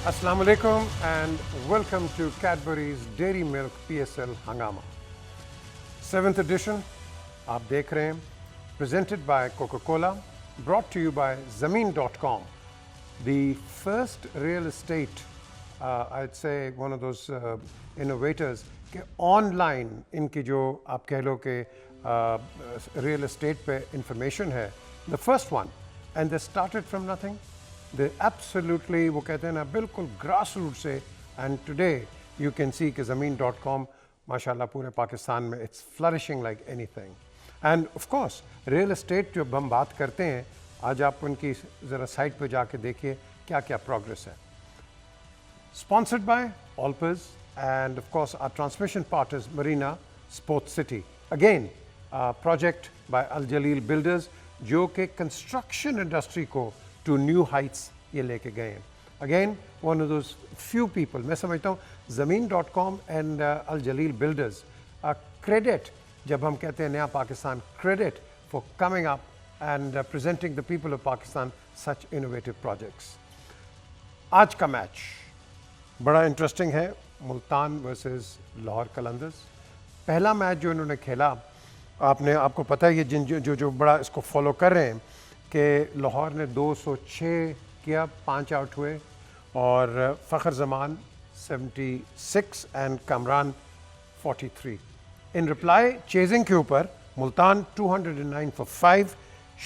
Assalamu alaikum and welcome to Cadbury's Dairy Milk PSL Hangama. 7th edition, aap dekh rahe hain, presented by Coca-Cola, brought to you by Zameen.com. The first real estate, I'd say one of those innovators, कि online इनकी जो आप कह लो कि real estate पे information है, the first one, and they started from nothing. They absolutely, वो कहते हैं ना, बिल्कुल grassroots से, and today you can see कि Zameen.com माशाल्लाह पूरे पाकिस्तान में it's flourishing like anything. And of course real estate जो हम बात करते हैं, आज आप उनकी ज़रा साइट पे जाके देखिए क्या क्या progress है. Sponsored by Alpers and of course our transmission partners Marina Sports City. Again, project by Al Jaleel Builders जो कि construction industry को to new heights ये लेके गए हैं. Again, one of those few people, मैं समझता हूँ Zameen.com and Al Jaleel Builders credit, जब हम कहते हैं नया Pakistan, credit for coming up and presenting the people of Pakistan such innovative projects. आज का मैच बड़ा इंटरेस्टिंग है, मुल्तान वर्सेस लाहौर कलंदर्स. पहला मैच जो इन्होंने खेला, आपको पता है, ये जो बड़ा इसको फॉलो कर रहे हैं कि लाहौर ने 206 किया, 5 आउट हुए, और Fakhar Zaman 76 and Kamran 43. In reply chasing के ऊपर Multan 209 for 5.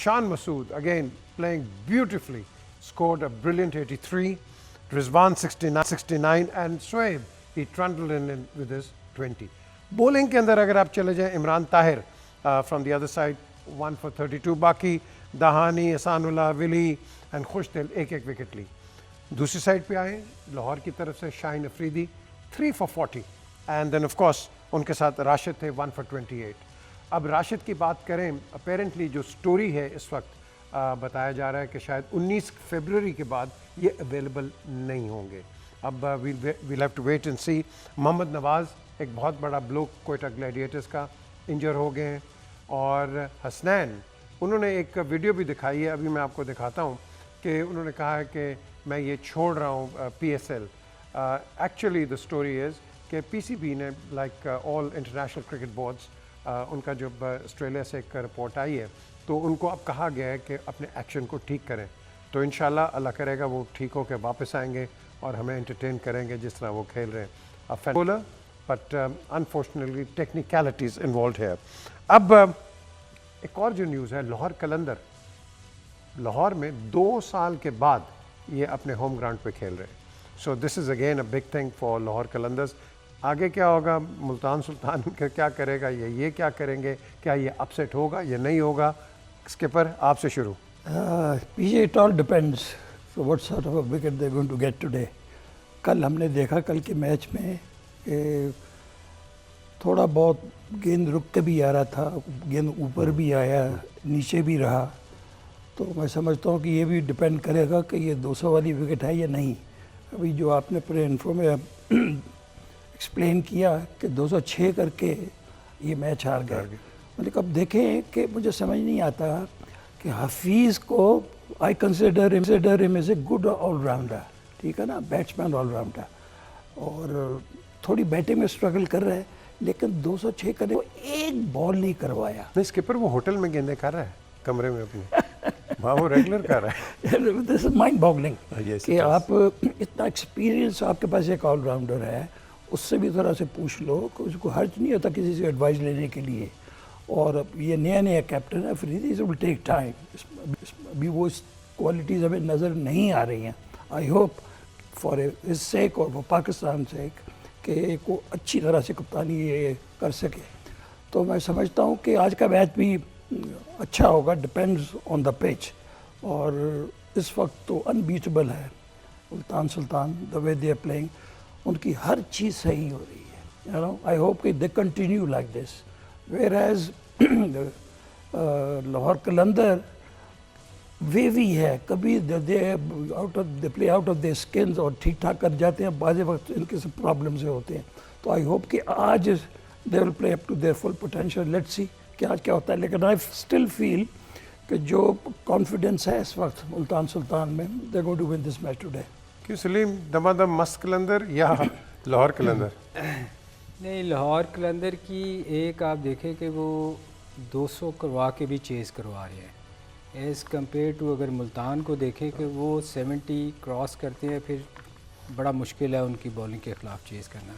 Shan Masood again playing beautifully scored a brilliant 83. Rizwan 69 and Shoaib he trundled in with his 20. Bowling के अंदर अगर आप चले जाएं, Imran Tahir from the other side 1 for 32. बाकी दहानी, एहसानुल्लाह, विली एंड खुशदिल एक विकेट ली. दूसरी साइड पे आए लाहौर की तरफ से Shaheen Afridi 3 for 40 and then of course उनके साथ राशिद थे 1 for 28. अब राशिद की बात करें, अपेरेंटली जो स्टोरी है इस वक्त बताया जा रहा है कि शायद 19 फरवरी के बाद ये अवेलेबल नहीं होंगे. अब we'll have to wait and see. Mohammad Nawaz, एक बहुत बड़ा ब्लोक कोयटा ग्लैडिएटर्स का, इंजर हो गए हैं. और हसनैन, उन्होंने एक वीडियो भी दिखाई है, अभी मैं आपको दिखाता हूँ, कि उन्होंने कहा है कि मैं ये छोड़ रहा हूँ PSL. Actually the story is कि PCB ने like all international cricket boards, उनका जब ऑस्ट्रेलिया से एक रिपोर्ट आई है तो उनको अब कहा गया है कि अपने एक्शन को ठीक करें. तो इंशाल्लाह अल्लाह करेगा वो ठीक होकर वापस आएंगे और हमें एंटरटेन करेंगे जिस तरह वो खेल रहे हैं. बट अनफॉर्चुनेटली टेक्निकलिटीज़ इन्वॉल्व है. अब एक और जो न्यूज़ है, लाहौर कलंदर लाहौर में 2 साल के बाद ये अपने होम ग्राउंड पे खेल रहे हैं. So this is again a big thing for Lahore Qalandars. आगे क्या होगा, मुल्तान सुल्तान क्या करेगा, ये क्या करेंगे, क्या ये अपसेट होगा या नहीं होगा? स्किपर आपसे शुरू. PJ, it all depends. So what sort of a wicket they're going to get today. कल हमने देखा, कल के मैच में कि थोड़ा बहुत गेंद रुक के भी आ रहा था, गेंद ऊपर भी आया, नीचे भी रहा. तो मैं समझता हूँ कि ये भी डिपेंड करेगा कि ये 200 वाली विकेट है या नहीं. अभी जो आपने पूरे इन्फो में एक्सप्लेन किया कि 206 करके ये मैच हार गए. मतलब अब देखें कि मुझे समझ नहीं आता कि हफीज़ को I consider him as a good all-rounder, ठीक है ना, बैट्समैन ऑलराउंडर, और थोड़ी बैटिंग में स्ट्रगल कर रहा है, लेकिन 206 करने को एक बॉल नहीं करवाया. नहीं, स्किपर वो होटल में गेंदें कर रहा है कमरे में अपने. वहाँ वो रेगुलर कर रहा है. दिस इज माइंड बॉगलिंग कि आप इतना एक्सपीरियंस आपके पास एक ऑलराउंडर है, उससे भी थोड़ा से पूछ लो कि उसको हर्ज नहीं होता किसी से एडवाइस लेने के लिए. और ये नया कैप्टन है Afridi, it will take time. अभी वो क्वालिटीज़ हमें नज़र नहीं आ रही हैं. I hope for his sake और वो पाकिस्तान सेक कि को अच्छी तरह से कप्तानी ये कर सके. तो मैं समझता हूँ कि आज का मैच भी अच्छा होगा, डिपेंड्स ऑन द पिच. और इस वक्त तो अनबीटेबल है Multan Sultan, the way they are playing. उनकी हर चीज़ सही हो रही है. यू नो, आई होप कि they continue like this. Whereas Lahore Qalandar wavy है, कभी they play out of their skins और ठीक ठाक कर जाते हैं, बाज़ वक्त इनके सब प्रॉब्लम से होते हैं. तो आई होप कि आज they will play up to their full potential. Let's see कि आज क्या होता है. लेकिन आई स्टिल फील कि जो कॉन्फिडेंस है इस वक्त मुल्तान सुल्तान में, they going to win this match today. कि सलीम दमादम मस्त कलंदर या लाहौर कलंदर? नहीं, लाहौर कलंदर की एक आप देखें कि वो 200 करवा के भी चेज़ करवा रहे हैं एज़ कम्पेयर टू अगर मुल्तान को देखें कि वो 70 क्रॉस करते हैं, फिर बड़ा मुश्किल है उनकी बॉलिंग के ख़िलाफ़ चेज़ करना।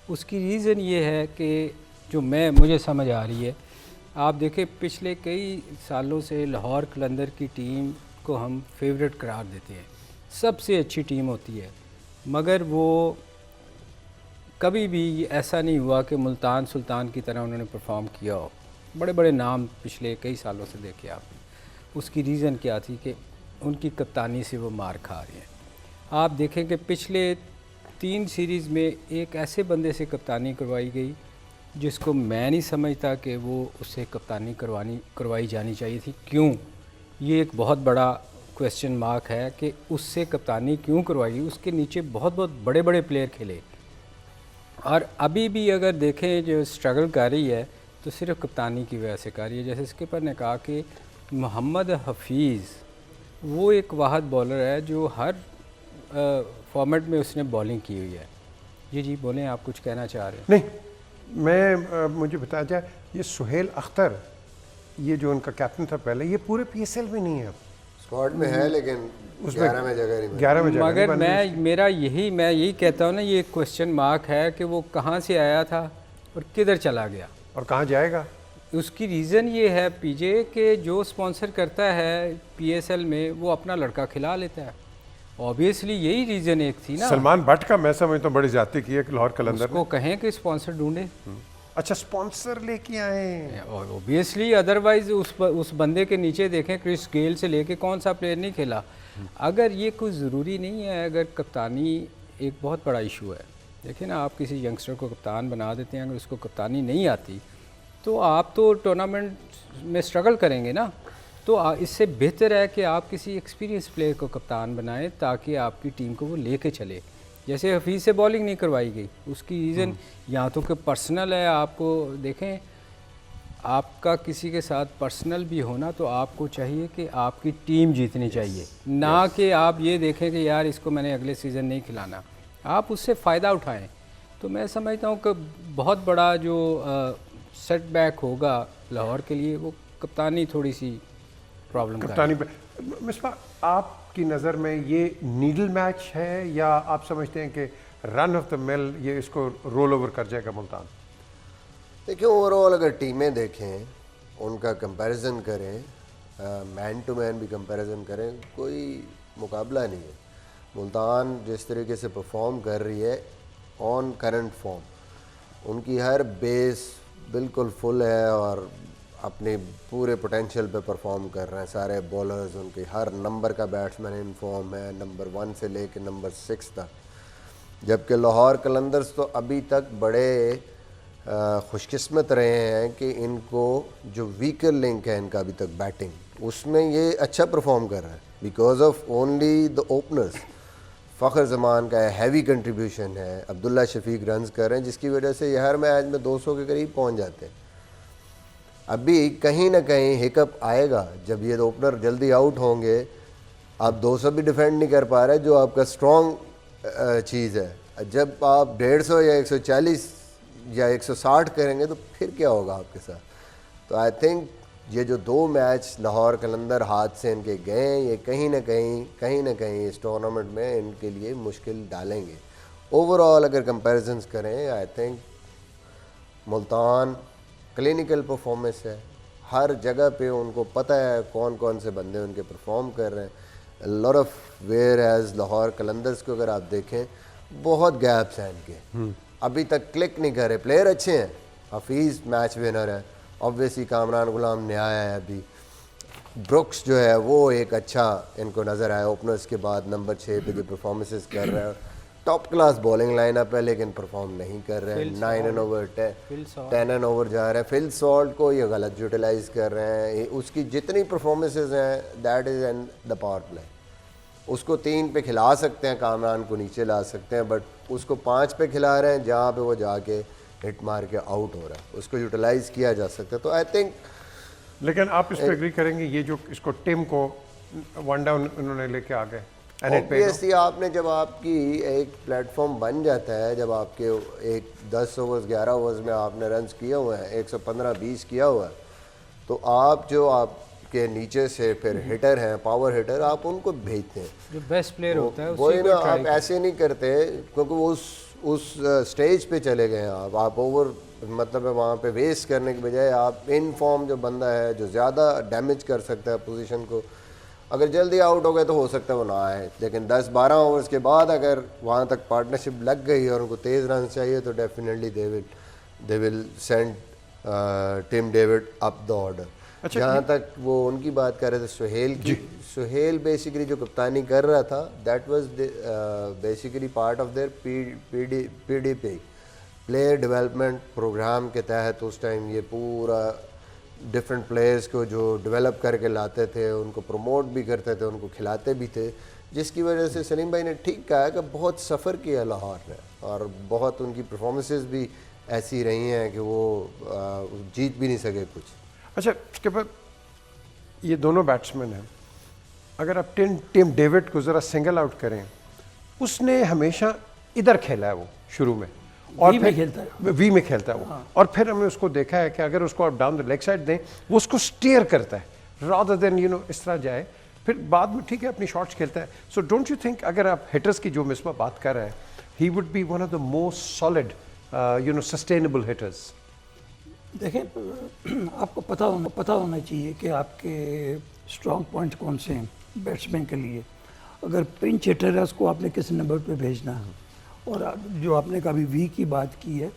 उसकी रीज़न ये है कि जो मुझे समझ आ रही है, आप देखें पिछले कई सालों से लाहौर कलंदर की टीम को हम फेवरेट करार देते हैं, सबसे अच्छी टीम होती है, मगर वो कभी भी ऐसा नहीं हुआ कि मुल्तान सुल्तान की तरह उन्होंने परफॉर्म किया हो। बड़े बड़े नाम पिछले कई सालों से देखे आपने। उसकी रीज़न क्या थी कि उनकी कप्तानी से वो मार खा रहे हैं। आप देखें कि पिछले 3 सीरीज़ में एक ऐसे बंदे से कप्तानी करवाई गई जिसको मैं नहीं समझता कि वो उससे कप्तानी करवाई जानी चाहिए थी। क्यों? ये एक बहुत बड़ा क्वेश्चन मार्क है कि उससे कप्तानी क्यों करवाई। उसके नीचे बहुत बहुत बड़े बड़े प्लेयर खेले और अभी भी अगर देखें जो स्ट्रगल कर रही है तो सिर्फ कप्तानी की वजह से कर रही है। जैसे स्किपर ने कहा कि मोहम्मद हफीज़ वो एक वाहद बॉलर है जो हर फॉर्मेट में उसने बॉलिंग की हुई है। जी बोलें, आप कुछ कहना चाह रहे हैं? नहीं, मुझे बताया जाए, ये सुहेल अख्तर, ये जो उनका कैप्टन था पहले, ये पूरे PSL में नहीं है, स्क्वाड में है लेकिन 11 में जगह नहीं मिली। 11 में जगह मगर नहीं मैं यही कहता हूँ ना, ये क्वेश्चन मार्क है कि वो कहाँ से आया था और किधर चला गया और कहाँ जाएगा। उसकी रीज़न ये है पीजे कि जो स्पॉन्सर करता है PSL में वो अपना लड़का खिला लेता है। ऑब्वियसली यही रीज़न एक थी ना। सलमान भट्ट का मैं समझता हूँ बड़ी ज्यादती की है कि लाहौर कलंदर उसको कहें कि स्पॉन्सर ढूंढे। अच्छा, स्पॉन्सर लेके आए। ऑब्वियसली, अदरवाइज उस बंदे के नीचे देखें, क्रिस गेल से लेके कौन सा प्लेयर नहीं खेला। अगर ये कोई ज़रूरी नहीं है, अगर कप्तानी एक बहुत बड़ा इशू है। देखिए ना, आप किसी यंगस्टर को कप्तान बना देते हैं, अगर उसको कप्तानी नहीं आती तो आप तो टूर्नामेंट में स्ट्रगल करेंगे ना। तो इससे बेहतर है कि आप किसी एक्सपीरियंस प्लेयर को कप्तान बनाएं ताकि आपकी टीम को वो लेके चले। जैसे हफीज़ से बॉलिंग नहीं करवाई गई, उसकी रीज़न या तो कि पर्सनल है। आपको देखें, आपका किसी के साथ पर्सनल भी होना तो आपको चाहिए कि आपकी टीम जीतनी चाहिए, ना कि आप ये देखें कि यार इसको मैंने अगले सीज़न नहीं खिलाना। आप उससे फ़ायदा उठाएं। तो मैं समझता हूँ कि बहुत बड़ा जो सेटबैक होगा लाहौर के लिए, वो कप्तानी थोड़ी सी प्रॉब्लम। कप्तानी पे मिसबा, आपकी नज़र में ये नीडल मैच है या आप समझते हैं कि रन ऑफ द मिल ये इसको रोल ओवर कर जाएगा मुल्तान? देखिए, ओवरऑल अगर टीमें देखें, उनका कंपैरिजन करें, मैन टू मैन भी कंपैरिजन करें, कोई मुकाबला नहीं है। मुल्तान जिस तरीके से परफॉर्म कर रही है ऑन करंट फॉर्म, उनकी हर बेस बिल्कुल फुल है और अपने पूरे पोटेंशियल पे परफॉर्म कर रहे हैं। सारे बॉलर्स, उनके हर नंबर का बैट्समैन इन फॉर्म है, नंबर 1 से लेकर नंबर 6 तक। जबकि लाहौर कलंदर्स तो अभी तक बड़े खुशकिस्मत रहे हैं कि इनको जो वीकर लिंक है इनका अभी तक बैटिंग, उसमें ये अच्छा परफॉर्म कर रहा है because of only the openers. Fakhar Zaman का हैवी कंट्रीब्यूशन है, अब्दुल्ला शफीक रन्स कर रहे हैं, जिसकी वजह से ये हर मैच में 200 के करीब पहुंच जाते हैं। अभी कहीं ना कहीं हिकअप आएगा जब ये ओपनर जल्दी आउट होंगे। आप 200 भी डिफेंड नहीं कर पा रहे, जो आपका स्ट्रॉन्ग चीज़ है। जब आप 150 या 140 या 160 करेंगे तो फिर क्या होगा आपके साथ। तो आई थिंक ये जो 2 मैच लाहौर कलंदर हाथ से इनके गए हैं, ये कहीं ना कहीं इस टूर्नामेंट में इनके लिए मुश्किल डालेंगे। ओवरऑल अगर कंपैरिजंस करें, I think Multan clinical performance है, हर जगह पे उनको पता है कौन कौन से बंदे उनके परफॉर्म कर रहे हैं। Lot of whereas Lahore Qalandars को अगर आप देखें, बहुत गैप्स हैं इनके, अभी तक क्लिक नहीं कर रहे। प्लेयर अच्छे हैं, हफीज़ मैच विनर है, ऑब्वियसली कामरान गुलाम नया है, अभी ब्रुक्स जो है वो एक अच्छा इनको नज़र आया ओपनर्स के बाद, नंबर 6 पे जो परफॉर्मेंसेस कर रहे हैं। टॉप क्लास बॉलिंग लाइनअप है लेकिन परफॉर्म नहीं कर रहे हैं। 9 एंड ओवर 10 एंड ओवर जा रहे हैं। फिल सॉल्ट को ये गलत यूटिलाइज कर रहे हैं। उसकी जितनी परफॉर्मेंसेज हैं that is and the power play. उसको 3 पे खिला सकते हैं, कामरान को नीचे ला सकते हैं, बट उसको 5 पे खिला रहे हैं जहाँ पे वो जाके हिट मार के आउट हो रहा है, उसको यूटिलाइज किया जा सकता है। तो आई थिंक, लेकिन आप इस पर एग्री करेंगे, ये जो इसको टिम को 1 डाउन उन्होंने लेके आ गए, And it paid off. Obviously आपने जब आपकी एक प्लेटफॉर्म बन जाता है, जब आपके एक 10 ओवर्स 11 ओवर्स में आपने रन्स किए हुए हैं, 115-20 किया हुआ है, तो आप जो आपके नीचे से फिर हिटर हैं, पावर हिटर, आप उनको भेजते हैं। जो बेस्ट प्लेयर होता है वही उसी ना, को आप ऐसे नहीं करते क्योंकि वो उस स्टेज पे चले गए हैं आप ओवर मतलब वहाँ पे वेस्ट करने के बजाय आप इन फॉर्म जो बंदा है जो ज़्यादा डैमेज कर सकता है पोजीशन को, अगर जल्दी आउट हो गए तो हो सकता है वो ना आए, लेकिन 10-12 ओवर्स के बाद अगर वहाँ तक पार्टनरशिप लग गई और उनको तेज़ रन चाहिए तो definitely they will send Tim David up the order. जहाँ तक वो उनकी बात कर रहे थे सुहेल की, सुहेल बेसिकली जो कप्तानी कर रहा था that was basically part of their PDP player development program के तहत उस टाइम ये पूरा डिफरेंट प्लेयर्स को जो डेवलप करके लाते थे, उनको प्रमोट भी करते थे, उनको खिलाते भी थे, जिसकी वजह से सलीम भाई ने ठीक कहा कि बहुत सफ़र किया लाहौर ने और बहुत उनकी परफॉर्मेंसेस भी ऐसी रही हैं कि वो जीत भी नहीं सके कुछ। अच्छा, उसके बाद ये दोनों बैट्समैन हैं, अगर आप टिम डेविड को ज़रा सिंगल आउट करें, उसने हमेशा इधर खेला है वो शुरू में और वी में खेलता है, वी में खेलता है वो। हाँ। और फिर हमने उसको देखा है कि अगर उसको आप डाउन द लेग साइड दें वो उसको स्टीयर करता है रादर देन इस तरह जाए, फिर बाद में ठीक है अपनी शॉट्स खेलता है। सो डोंट यू थिंक अगर आप हिटर्स की जो मिसबा बात कर रहे हैं, he would be one of the most solid sustainable hitters? देखें, आपको पता होना चाहिए कि आपके स्ट्रॉन्ग पॉइंट कौन से हैं बैट्समैन के लिए। अगर पिंच हिटर है उसको आपने किस नंबर पे भेजना है, और जो आपने कभी वी की बात की है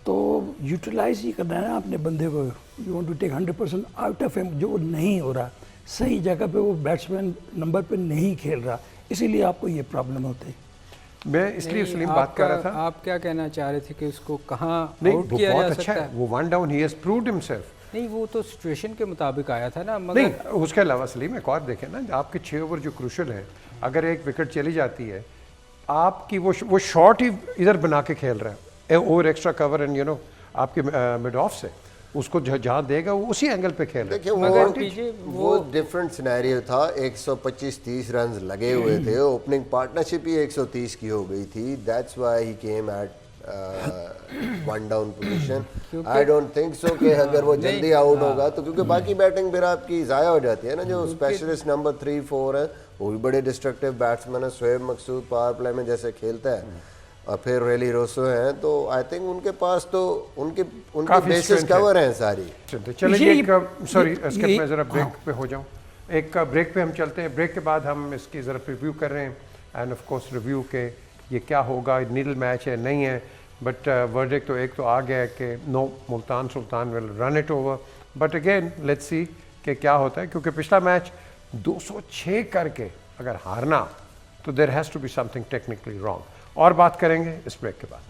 तो यूटिलाइज ही करना है ना अपने बंदे को। You want to take 100% out of him, जो नहीं हो रहा, सही जगह पे वो बैट्समैन नंबर पे नहीं खेल रहा, इसीलिए आपको ये प्रॉब्लम होती है। मैं इसलिए सलीम बात कर रहा था। आप क्या कहना चाह रहे थे कि उसको कहाँ नहीं, आउट वो किया बहुत जा अच्छा सकता है, वो one down he has proved himself. नहीं, वो तो सिचुएशन के मुताबिक आया था ना, मगर नहीं, उसके अलावा सलीम एक और देखें ना, आपके 6 ओवर जो क्रूशल है, अगर एक विकेट चली जाती है, आपकी वो शॉट ही इधर बना के खेल रहा है ओवर एक्स्ट्रा कवर एंड आपके मिड ऑफ से उसको जहाँ देगा वो उसी एंगल पे खेल रहा है। देखिए वो डिफरेंट सिनेरियो था, 125-30 रन लगे हुए थे, ओपनिंग पार्टनरशिप ही 130 की हो गई थी, that's why he came at one down position. I don't think so कि अगर वो जल्दी आउट होगा तो, क्योंकि बाकी बैटिंग फिर आपकी ज़ाया हो जाती है ना, जो स्पेशलिस्ट नंबर 3-4 है वो भी बड़े डिस्ट्रक्टिव बैट्समैन है, शोएब मकसूद पावर प्ले में जैसे खेलता है, और फिर रेली रोसो हैं, तो आई थिंक उनके पास तो उनके बेसिस कवर हैं सारी। चलिए सॉरी स्किप मैं ज़रा ब्रेक पे हो जाऊँ, एक ब्रेक पे हम चलते हैं। ब्रेक के बाद हम इसकी ज़रा रिव्यू कर रहे हैं एंड ऑफ कोर्स रिव्यू के ये क्या होगा, नीडल मैच है नहीं है, बट वर्डिक्ट तो एक तो आ गया है कि no Multan Sultan will run it over, but again let's see कि क्या होता है, क्योंकि पिछला मैच 206 करके अगर हारना तो there has to be something technically wrong. और बात करेंगे इस ब्रेक के बाद।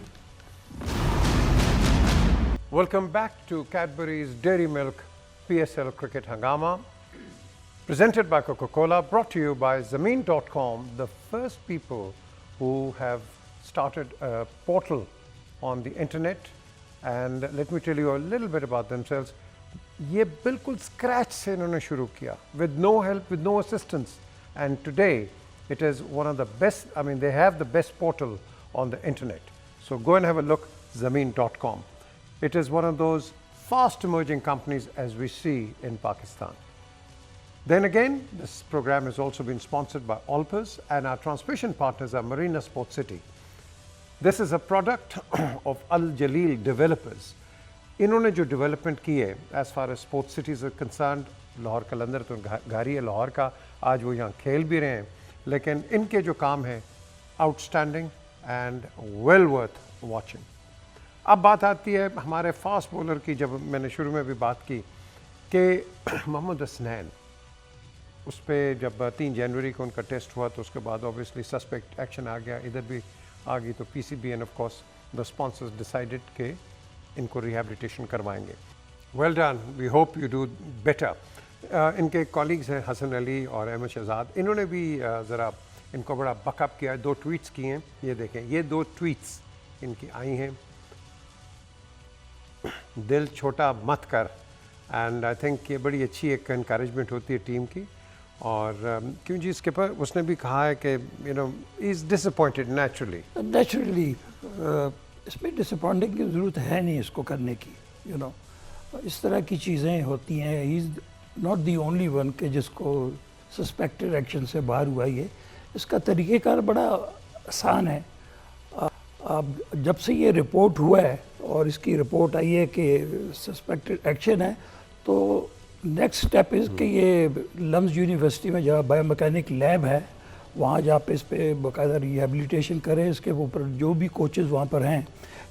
Welcome back to Cadbury's dairy milk PSL Cricket Hangama, presented by Coca-Cola, brought to you by Zameen.com, the first people who have started a portal on the internet. And let me tell you a little bit about themselves. ये बिल्कुल scratch से इन्होंने शुरू किया, with no help, with no assistance, and today it is one of the best. I mean, they have the best portal on the internet. So go and have a look, Zameen.com. It is one of those fast emerging companies as we see in Pakistan. Then again, this program has also been sponsored by Alpers, and our transmission partners are Marina Sports City. This is a product of Al Jaleel developers. इन्होंने जो development की है as far as sports cities are concerned, Lahore Qalandar तो घर ही है लाहौर का, आज वो यहाँ खेल भी रहे हैं, लेकिन इनके जो काम है outstanding and well worth watching. अब बात आती है हमारे फास्ट बॉलर की, जब मैंने शुरू में भी बात की कि मोहम्मद हसनैन, उस पर जब 3 जनवरी को उनका टेस्ट हुआ तो उसके बाद ऑब्वियसली सस्पेक्ट एक्शन आ गया, इधर भी आ गई, तो PCB and of course the sponsors decided के इनको रिहैबिलिटेशन करवाएंगे। Well done, we hope you do better. इनके कॉलीग्स हैं हसन अली और अहमद शहजाद, इन्होंने भी ज़रा इनको बड़ा बकअप किया, 2 ट्वीट्स किए हैं, ये देखें, ये 2 ट्वीट्स इनकी आई हैं, दिल छोटा मत कर, एंड आई थिंक ये बड़ी अच्छी एक इनकरेजमेंट होती है टीम की। और क्यों जी स्किपर उसने भी कहा है कि you know he is disappointed naturally इसमें डिसअपॉइंटिंग की ज़रूरत है नहीं इसको करने की, यू नो इस तरह की चीज़ें होती हैं। He is not the only one के जिसको सस्पेक्टेड एक्शन से बाहर हुआ ये। इसका तरीक़ेकार बड़ा आसान है। अब जब से ये रिपोर्ट हुआ है और इसकी रिपोर्ट आई है कि सस्पेक्टेड एक्शन है, तो नेक्स्ट स्टेप इज़ कि ये लम्स यूनिवर्सिटी में जहाँ बायोमैकेनिक लैब है वहाँ जहाँ पे इस पे बाकायदा रिहेबिलिटेशन करें, इसके ऊपर जो भी कोचेज़ वहाँ पर हैं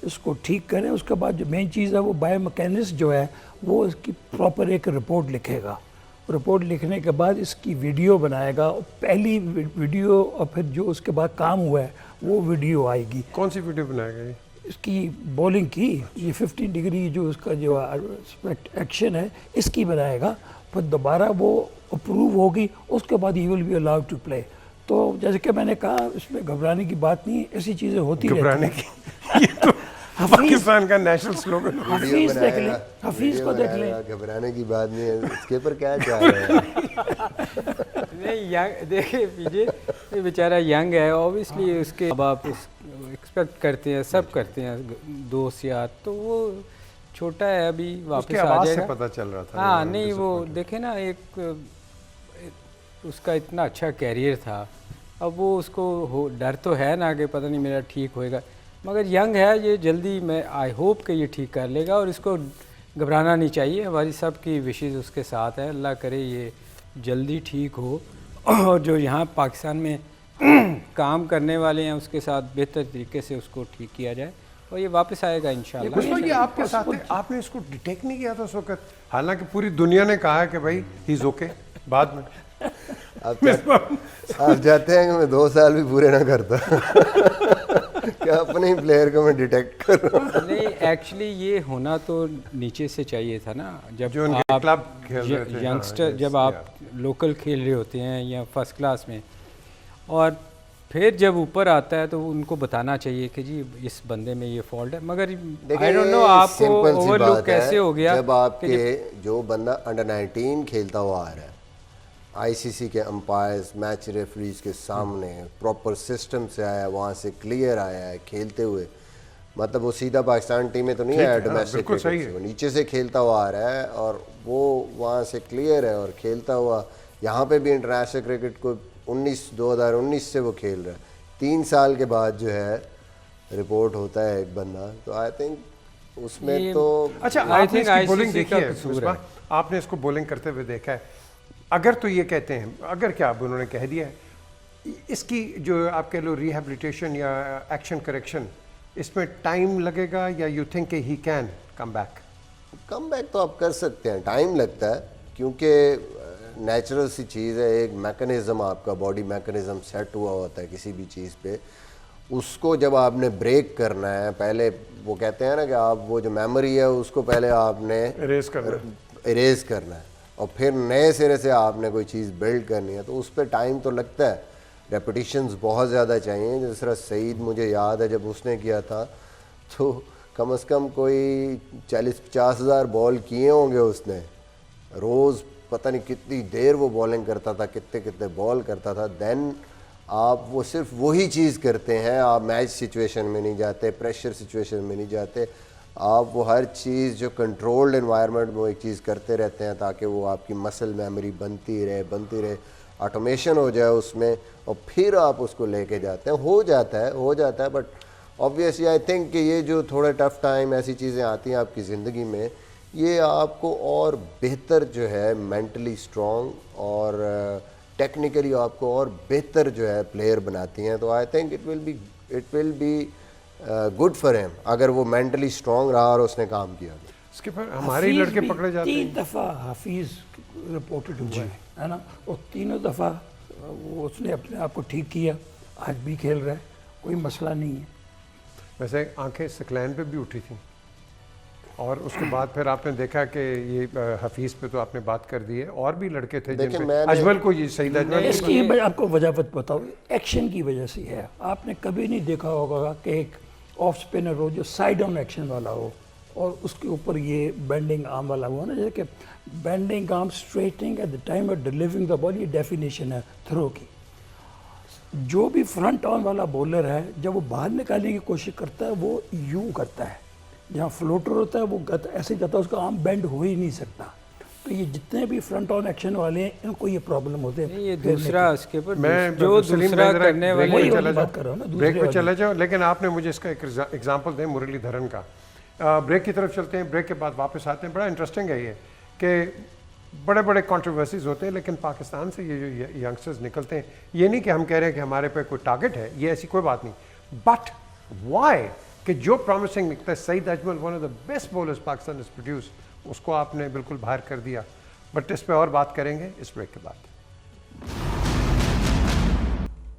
इसको ठीक करें। उसके बाद जो मेन चीज़ है वो बायोमैकेनिस्ट जो है वो इसकी प्रॉपर एक रिपोर्ट लिखेगा। रिपोर्ट लिखने के बाद इसकी वीडियो बनाएगा, पहली वीडियो, और फिर जो उसके बाद काम हुआ है वो वीडियो आएगी। कौन सी वीडियो बनाएगा ये? इसकी बॉलिंग की ये 15 डिग्री जो उसका जो एक्शन है इसकी बनाएगा, फिर दोबारा वो अप्रूव होगी, उसके बाद ही will be allowed to play. तो जैसे कि मैंने कहा इसमें घबराने की बात नहीं, ऐसी चीज़ें होती घबराने रहती की ये तो पाकिस्तान का नेशनल स्लोगन। हफीज़ देख ले, हफीज़ को देख ले। घबराने की बात नहीं है, इसके ऊपर क्या चाह रहे हैं? नहीं यंग देखिए पीजे ये बेचारा यंग है, ऑब्वियसली उसके अब आप एक्सपेक्ट करते हैं, सब करते हैं दोस्त यार, तो वो छोटा है अभी वापस उसकी आ आवाज़ से जाएगा। पता चल रहा था। हाँ नहीं वो देखे ना एक उसका इतना अच्छा कैरियर था, अब वो उसको डर तो है ना कि पता नहीं मेरा ठीक होएगा, मगर यंग है ये, जल्दी मैं आई होप कि ये ठीक कर लेगा और इसको घबराना नहीं चाहिए। हमारी सब की विशेज़ उसके साथ है, अल्लाह करे ये जल्दी ठीक हो और जो यहाँ पाकिस्तान में काम करने वाले हैं उसके साथ बेहतर तरीके से उसको ठीक किया जाए और ये वापस आएगा इंशाल्लाह। पुष्पा ये आपके साथ है, आपने इसको डिटेक्ट नहीं किया था उस वक्त? हालांकि पूरी दुनिया ने कहा है कि भाई ही इज ओके, बाद में आप जाते हैं कि मैं 2 साल भी पूरे ना करता क्या अपने ही प्लेयर को मैं डिटेक्ट कर रहा हूँ? नहीं एक्चुअली ये होना तो नीचे से चाहिए था ना, जब जो उनके क्लब खेल रहे थे, यंगस्टर हाँ, जब आप लोकल खेल रहे होते हैं या फर्स्ट क्लास में, और फिर जब ऊपर आता है तो उनको बताना चाहिए कि जी इस बंदे में ये फॉल्ट है। मगर आई डोंट नो आपको सिंपल सी ओवरलुक बात कैसे है, हो गया जब आपके जो बंदा अंडर 19 खेलता हुआ आ रहा है, आईसीसी के अंपायर्स, मैच रेफरीज के सामने प्रॉपर सिस्टम से आया, वहाँ से क्लियर आया है खेलते हुए, मतलब वो सीधा पाकिस्तान टीम में तो नहीं आया डोमेस्टिक क्रिकेट से, वो नीचे से खेलता हुआ आ रहा है और वो वहाँ से क्लियर है और खेलता हुआ यहाँ पे भी इंटरनेशनल क्रिकेट को 2019 से वो खेल रहा है। 3 साल के बाद जो है रिपोर्ट होता है एक बंदा, तो आई थिंक उसमें तो अच्छा आपने इसकी बॉलिंग देखी है पुष्पा? आपने इसको बॉलिंग करते हुए देखा है? अगर तो ये कहते हैं, अगर क्या अब उन्होंने कह दिया है, इसकी जो आप कह लो रिहेबिलिटेशन या एक्शन करेक्शन, इसमें टाइम लगेगा या you think he can come back? Come back तो आप कर सकते हैं, टाइम लगता है क्योंकि नेचुरल सी चीज़ है, एक मैकेनिज़्म आपका बॉडी मैकेनिज़्म सेट हुआ होता है किसी भी चीज़ पे, उसको जब आपने ब्रेक करना है, पहले वो कहते हैं ना कि आप वो जो मेमोरी है उसको पहले आपने इरेज करना है और फिर नए सिरे से आपने कोई चीज़ बिल्ड करनी है, तो उस पर टाइम तो लगता है, रेपिटिशंस बहुत ज़्यादा चाहिए। जिस तरह सईद मुझे याद है जब उसने किया था तो कम से कम कोई 40-50 हज़ार बॉल किए होंगे उसने, रोज़ पता नहीं कितनी देर वो बॉलिंग करता था, कितने बॉल करता था। देन आप वो सिर्फ वही चीज़ करते हैं, आप मैच सिचुएशन में नहीं जाते, प्रेशर सिचुएशन में नहीं जाते, आप वो हर चीज़ जो कंट्रोल्ड एनवायरनमेंट में वो एक चीज़ करते रहते हैं ताकि वो आपकी मसल मेमोरी बनती रहे, ऑटोमेशन हो जाए उसमें, और फिर आप उसको लेके जाते हैं। हो जाता है बट ऑब्वियसली आई थिंक कि ये जो थोड़ा टफ टाइम ऐसी चीज़ें आती हैं आपकी ज़िंदगी में, ये आपको और बेहतर जो है मेंटली स्ट्रॉन्ग और टेक्निकली आपको और बेहतर जो है प्लेयर बनाती हैं। तो I think it will be good for him अगर वो मेंटली स्ट्रॉन्ग रहा और उसने काम किया। इसके पर हमारे ही लड़के पकड़े जाते हैं। 3 दफ़ा हफीज़ रिपोर्टेड हुआ है ना, और तीनों दफ़ा वो उसने अपने आप को ठीक किया, आज भी खेल रहा है, कोई मसला नहीं है। वैसे आंखें सकलैन पे भी उठी थी और उसके बाद फिर आपने देखा कि ये हफीज़ पे तो आपने बात कर दी है, और भी लड़के थे जिनपे अजमल को ये सईद अजमल, इसकी मैं आपको वजह बताऊँ, एक्शन की वजह से है। आपने कभी नहीं देखा होगा कि एक ऑफ स्पिनर हो जो साइड ऑन एक्शन वाला हो और उसके ऊपर ये बेंडिंग आर्म वाला हुआ ना, जैसे कि bending arm straightening at the time of delivering the ball, ये डेफिनेशन है थ्रो की। जो भी फ्रंट ऑन वाला बॉलर है, जब वो बाहर निकालने की कोशिश करता है वो यूं करता है, जहाँ फ्लोटर होता है वो ऐसे जाता है, उसका आर्म बेंड हो ही नहीं सकता। तो ये जितने भी फ्रंट ऑन एक्शन वाले हैं इनको ये प्रॉब्लम होते हैं। ये दूसरा उसके ऊपर मैं जो दूसरा करने वाले वही चला बात कर रहा हूँ ना, ब्रेक दूसरे पे चले जाओ, लेकिन आपने मुझे इसका एक एग्जांपल दें मुरलीधरन का। ब्रेक की तरफ चलते हैं, ब्रेक के बाद वापस आते हैं। बड़ा इंटरेस्टिंग है ये कि बड़े बड़े कंट्रोवर्सीज होते हैं, लेकिन पाकिस्तान से ये जो यंगस्टर्स निकलते हैं, ये नहीं कि हम कह रहे हैं कि हमारे पे कोई टारगेट है, ये ऐसी कोई बात नहीं, बट वाई कि जो प्रॉमिसिंग निकलता है, Saeed Ajmal one of the best bowlers Pakistan is produce, उसको आपने बिल्कुल बाहर कर दिया। बट इस पे और बात करेंगे इस ब्रेक के बाद।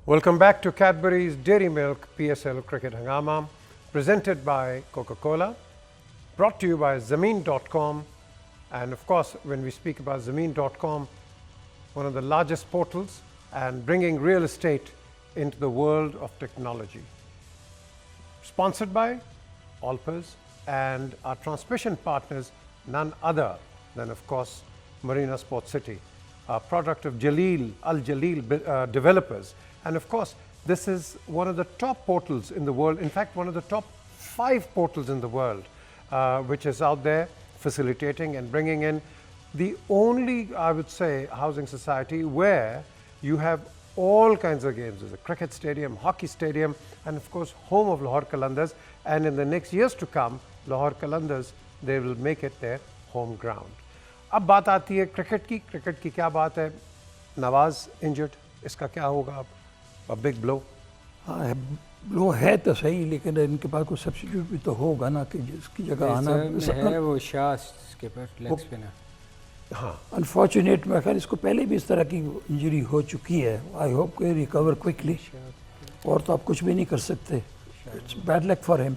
Welcome back to Cadbury's Dairy Milk PSL Cricket Hangama, presented by Coca-Cola, brought to you by Zameen.com. And of course, when we speak about Zameen.com, one of the largest portals and bringing real estate into the world of technology. Sponsored by Alpers and our transmission partners, none other than, of course, Marina Sports City, a product of Al Jaleel developers. And of course, this is one of the top portals in the world, in fact, one of the top 5 portals in the world, which is out there facilitating and bringing in the only, I would say, housing society where you have all kinds of games. There's a cricket stadium, hockey stadium, and of course, home of Lahore Qalandars. And in the next years to come, Lahore Qalandars, they will make it their home ground. अब बात आती है cricket की क्या बात है? Nawaz injured, इसका क्या होगा अब? A big blow. हाँ, ब्लो है तो सही, लेकिन इनके पास कोई सब्स्टिट्यूट भी तो होगा ना कि जिसकी जगह आना है। वो शाह के पास लेग स्पिनर। हाँ, अनफॉर्चुनेट मैं ख्याल इसको पहले भी इस तरह की इंजरी हो चुकी है। आई होप कि रिकवर क्विकली, और तो आप कुछ भी नहीं कर सकते। It's bad luck for him.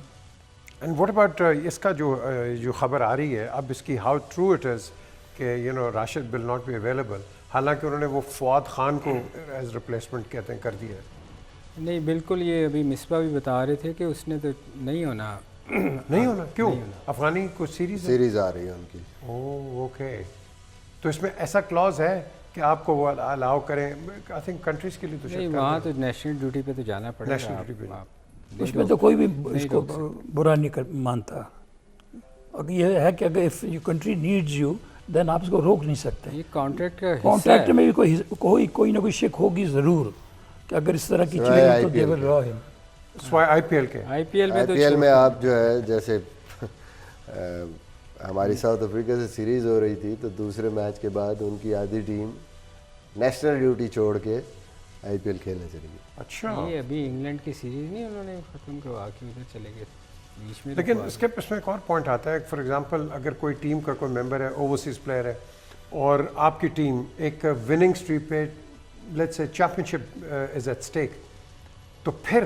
And what about इसका जो खबर आ रही है अब इसकी, हाउ ट्रू इट इज़ कि Rashid will not be available, हालांकि उन्होंने वो फवाद खान को एज रिप्लेसमेंट कहते हैं कर दिया। नहीं, बिल्कुल, ये अभी मिसबा भी बता रहे थे कि उसने तो नहीं होना। नहीं होना क्यों? अफगानी को सीरीज आ रही है उनकी। ओह ओके, तो इसमें ऐसा क्लॉज है कि आपको वो अलाउ करें? आई थिंक कंट्रीज के लिए तो नहीं, वहाँ तो नेशनल ड्यूटी पे तो जाना पड़ेगा। नेशनल ड्यूटी पे उसमें तो कोई भी इसको बुरा नहीं मानता। अगर ये है कि अगर if you country needs you, then आप इसको रोक नहीं सकते। ये कॉन्ट्रैक्ट का कॉन्ट्रैक्ट में भी कोई ना कोई शिक होगी ज़रूर कि अगर इस तरह की चीज़ें तो they will raw him. IPL में आप जो है, जैसे हमारी साउथ अफ्रीका से सीरीज़ हो रही थी, तो दूसरे मैच के बाद उनकी आधी टीम नेशनल ड्यूटी छोड़ के आईपीएल खेलने चली गई। अच्छा, ये अभी इंग्लैंड की सीरीज नहीं उन्होंने ख़त्म करवा के उधर चले गए बीच में। लेकिन इसके इसमें एक और पॉइंट आता है, फॉर एग्जांपल अगर कोई टीम का कोई मेंबर है, ओवरसीज प्लेयर है, और आपकी टीम एक विनिंग स्ट्रीक पे, let's say championship is at stake, तो फिर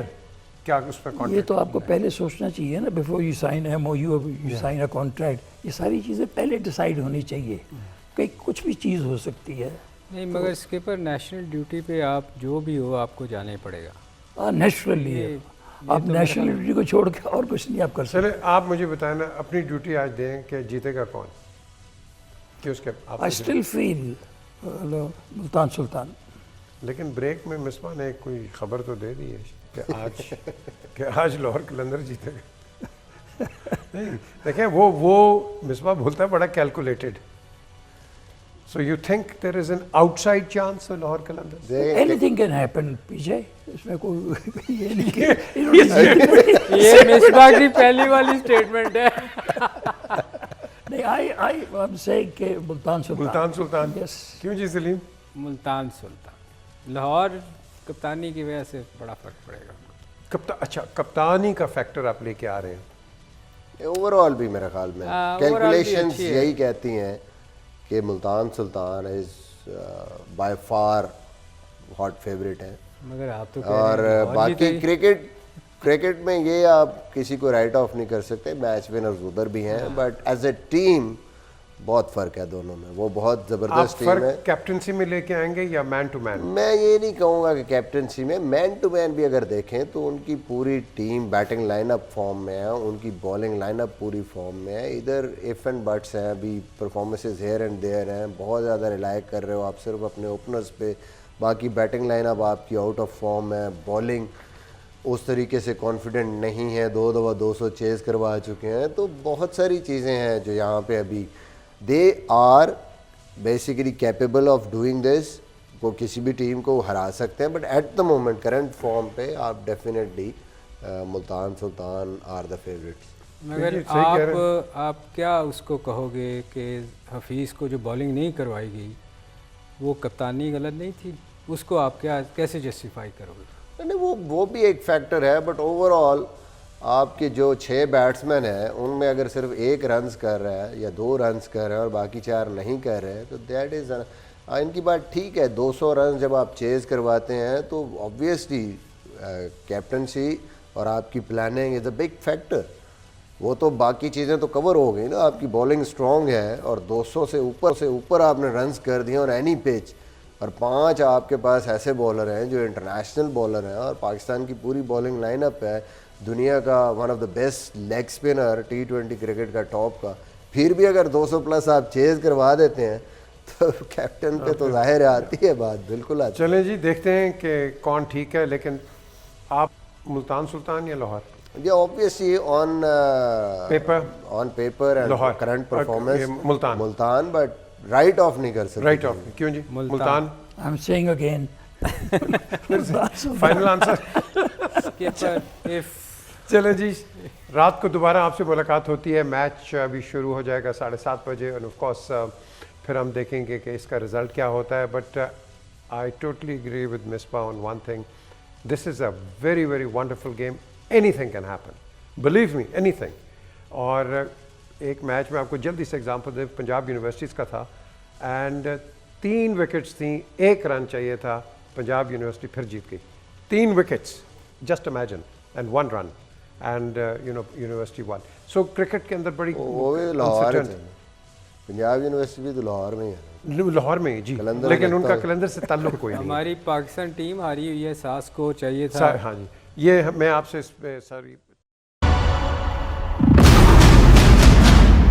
क्या उस पर कॉन्ट्रैक्ट? ये तो आपको पहले सोचना चाहिए ना, before you sign MOU, you sign a contract. ये सारी चीज़ें पहले डिसाइड होनी चाहिए, कहीं कुछ भी चीज़ हो सकती है। नहीं, मगर स्किपर नेशनल ड्यूटी पे आप जो भी हो आपको जाना ही पड़ेगा। हाँ, नेचुरली आप तो नेशनल ड्यूटी को छोड़ के और कुछ नहीं आप कर सकते। चले, आप मुझे बताएं ना, अपनी ड्यूटी आज दें कि जीतेगा कौन? कि उसके आप I still feel Multan Sultan. लेकिन ब्रेक में मिसबा ने कोई खबर तो दे दी है कि आज लाहौर कलंदर जीतेगा। नहीं, देखें वो मिसबा बोलता है बड़ा calculated. So you think there is an outside chance of Lahore Qalandars? Anything can happen, PJ. इसमें कोई ये नहीं कि ये मिसबा की पहली वाली स्टेटमेंट है। नहीं, I'm saying कि मुल्तान सुल्तान। Yes. क्यों जी सलीम? मुल्तान सुल्तान। लाहौर कप्तानी की वजह से बड़ा फर्क पड़ेगा। अच्छा, कप्तानी का फैक्टर आप लेके आ रहे हैं। ओवरऑल भी मेरे ख्याल में कैलकुलेशंस यही कहती हैं कि Multan Sultan is by far hot favourite है। मगर आप तो और बाकी क्रिकेट में ये आप किसी को राइट ऑफ नहीं कर सकते, मैच विनर्स उधर भी हैं, बट एज ए टीम बहुत फ़र्क है दोनों में, वो बहुत आप ज़बरदस्त टीम है। फर्क कैप्टनसी में लेके आएंगे या मैन टू मैन? मैं ये नहीं कहूँगा कि कैप्टनसी में, मैन टू मैन भी अगर देखें तो उनकी पूरी टीम बैटिंग लाइनअप फॉर्म में है, उनकी बॉलिंग लाइनअप पूरी फॉर्म में है। इधर इफ एंड बट्स हैं, अभी परफॉर्मेंसेस हेयर एंड देयर हैं, बहुत ज़्यादा रिलाई कर रहे हो आप सिर्फ अपने ओपनर्स पे, बाकी बैटिंग लाइनअप आपकी आउट ऑफ फॉर्म है, बॉलिंग उस तरीके से कॉन्फिडेंट नहीं है, 2 दफ़ा 200 चेज़ करवा चुके हैं, तो बहुत सारी चीज़ें हैं जो यहाँ पे अभी they are basically capable of doing this, वो किसी भी टीम को हरा सकते हैं, but at the moment current form पे आप definitely Multan Sultan are the favourites. मगर जी, सही कह रहे आप क्या उसको कहोगे कि हफीज़ को जो बॉलिंग नहीं करवाई गई वो कप्तानी गलत नहीं थी, उसको आप क्या कैसे जस्टिफाई करोगे? नहीं, वो भी एक फैक्टर है, बट ओवरऑल आपके जो 6 बैट्समैन हैं उनमें अगर सिर्फ 1 रन्स कर रहा है या 2 रन्स कर रहे हैं और बाकी 4 नहीं कर रहे हैं, तो दैट इज़ इनकी बात ठीक है। 200 रन जब आप चेज़ करवाते हैं तो ऑब्वियसली कैप्टनसी और आपकी planning is a big factor. वो तो बाकी चीज़ें तो कवर हो गई ना, आपकी बॉलिंग स्ट्रॉन्ग है और 200 से ऊपर आपने रन्स कर दिए और एनी पिच, और 5 आपके पास ऐसे बॉलर हैं जो इंटरनेशनल बॉलर हैं, और पाकिस्तान की पूरी बॉलिंग लाइनअप है दुनिया का one of the best leg spinner T20 cricket का टॉप का, फिर भी अगर 200 प्लस आप चेज़ करवा देते हैं तो कैप्टन पे तो जाहिर आती है बात, बिल्कुल आती है। चलें जी, देखते हैं कि कौन ठीक है, लेकिन आप मुल्तान सुल्तान या Lahore? Yeah, obviously on paper and Lahore current performance, Multan, but write off नहीं कर सकते। राइट ऑफ क्यों जी? Multan I am saying again final answer. Skipper if चलें जी, रात को दोबारा आपसे मुलाकात होती है, मैच अभी शुरू हो जाएगा 7:30 बजे, और ऑफ कोर्स फिर हम देखेंगे कि इसका रिज़ल्ट क्या होता है। But I totally agree with Misbah on one thing, this is a very very wonderful game, anything can happen, believe me, anything. और एक मैच में आपको जल्दी से एग्जांपल दे, पंजाब यूनिवर्सिटीज़ का था, एंड 3 विकेट्स थी, 1 रन चाहिए था, पंजाब यूनिवर्सिटी फिर जीत गई। 3 wickets, just imagine, and 1 run, and university one. So cricket के अंदर बड़ी वो भी लाहौर है, पंजाब यूनिवर्सिटी भी तो लाहौर में ही है। लाहौर में ही जी, कलंदर लेकिन लगता उनका है। कलंदर से ताल्लुक कोई नहीं। हमारी पाकिस्तान टीम हारी हुई है, सास को चाहिए था। हाँ जी, ये मैं आपसे इस पे सारी